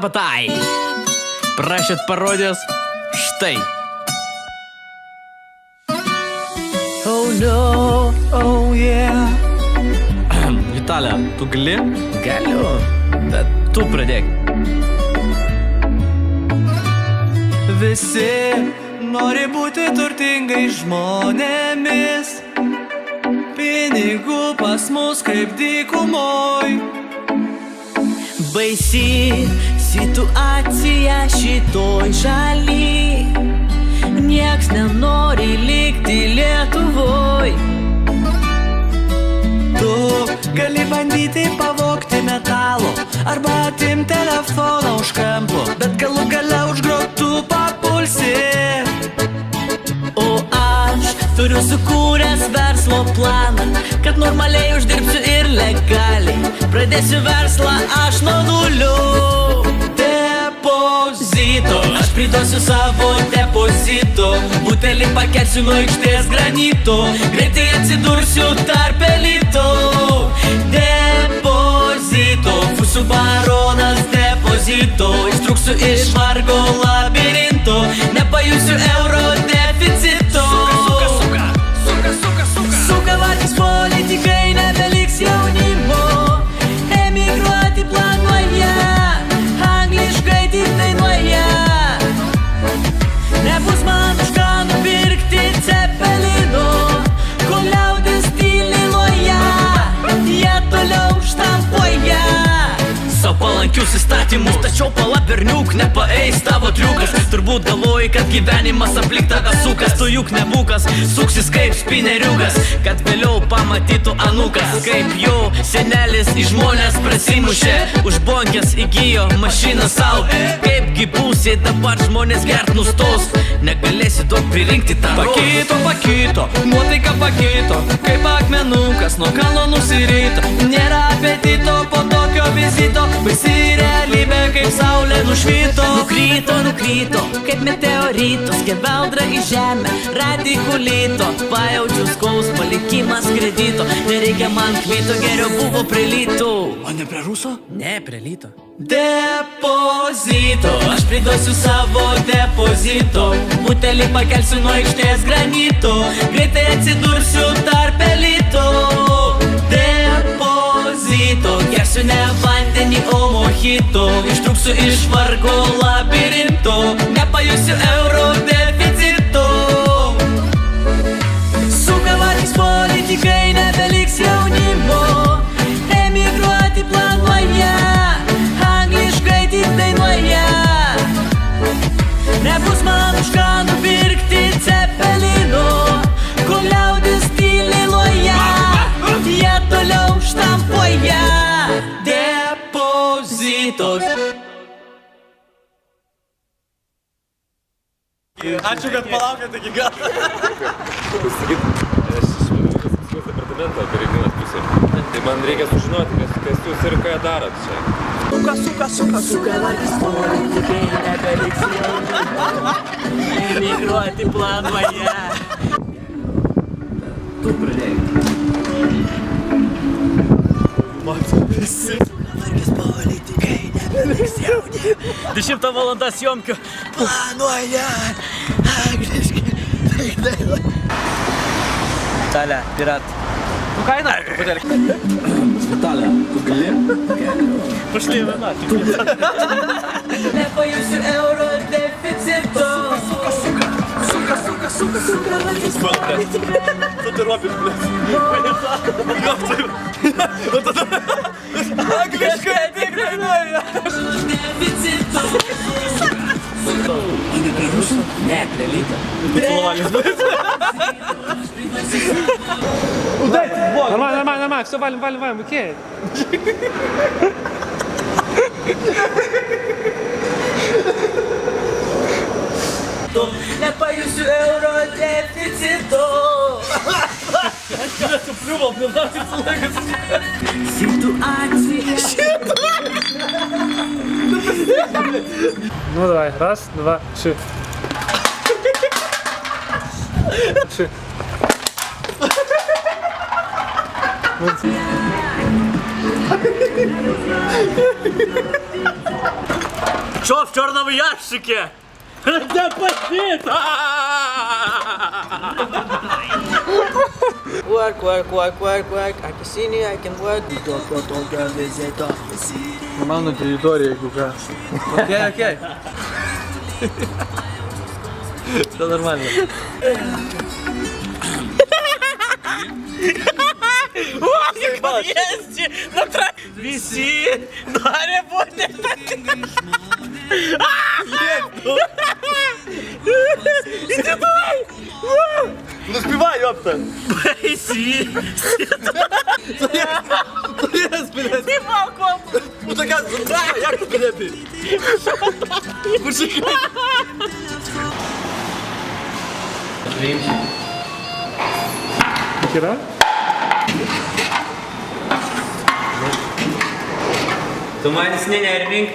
Tapatai. Prašėt parodės štai. Oh no, oh yeah. Vitalija, tu gali? Galiu. Bet tu pradėk. Visi nori būti turtingais žmonėmis. Pinigų pas mus kaip dykumoj. Baisi situacija šitoj šaly. Nieks nenori likti Lietuvoj. Tu gali bandyti pavogti metalo arba atimti telefoną už kampo, bet galų gale už grotų papulsi. O aš turiu sukūręs verslo planą, kad normaliai uždirbsiu ir legaliai. Pradėsiu verslą aš nuo nulių. Depozito, aš priduosiu savo depozito. Butelį pakelsiu nuo aikštės granito. Greitai atsidursiu tarp elito. Depozito, būsiu baronas depozito. Ištrūksiu iš vargo labirinto. Nepajusiu euro deficito. Suka vartis politikai, nebeliks jaunimo. Emigruoti planuoja, angliškai tik dainuoja. Nebus man už ką nupirkti cepelino, kol liaudis tyliai loja, jie toliau štampuoja. Sau palankius įstatymus, tačiau pala berniuk, nepaeis tavo triukas. Turbūt galvoji, kad gyvenimas aplink tave sukas. Tu juk nebūkas, suksis kaip spineriukas, kad vėliau pamatytų anūkas, kaip jo senelis į žmonės prasimušė, už bonkės įgijo mašiną sau. Kaipgi būsiai dabar žmonės gert nustos, negalėsi daug pririnkti tą Pakito, nuotaika pakito, kaip akmenukas nuo kalo nusirito. Nėra apetito po tokio vizito, baisi realybė kaip saulė nušvito. Nukrito, kaip meteoritos, keveldra į žemę, radikulito. Pajaučiu skausmą, likimas kredito, nereikia man kvito, geriau buvo prie lyto. O ne prie Ruso? Ne, prie lyto. Depozito, aš priduosiu savo depozito. Butelį pakelsiu nuo aikštės granito. Greitai atsidursiu tarp elito. Depozito, gersiu ne vandenį, o mojito. Ištrūksiu iš vargo labirinto. Nepajusiu euro deficito. Suka vartis politikai, nebeliks jaunimo. Emigruoti planuoja, angliškai tik dainuoja. Nebus man už ką nupirkti cepelino, kol liaudis tyliai loja, jie toliau štampuoja. Depozitos. Ačiū, kad palaukėte iki galo. Aš iš departamento pareigūnas pusė. Tai man reikia sužinoti, kas jūs ir ką darot čia. Suka vartis politikai, nebeliks jaunimo. Emigruoti planuoja. Tu pradėk. Vargis politikai, nebeliks jaunimo. 10 valanda sjomkių. Planuoja, angliškai tik dainuoja. Vitalija, pirat. Nu kaina, truputėlį. Vitalija, tu gali? Pašlį viena. Nepajusiu euro deficito. Suka vartis politikai. Tatuiruopis, Angliškai tik dainuoja. Deficito. O ne prie Ruso? Ne, prie lyto. Нормально, все, валим, окей. Nepajusiu euro deficito. Плювал, мне нравится лэгас. Ситуация. Ну давай, 1, 2, 3. Що в чорному ящику? Це пакет! Work, work, work, work, work. I can see you, I can work. Don't visit. Мав на території кука. Окей, окей. Все нормально. Єсті! Вісі! Даря буде! Іди давай! Ну співай, йопта! Вісі! Співав кому! Ну така, як ти піде? Почекай! Хіра? Думаю, снення Ервінг.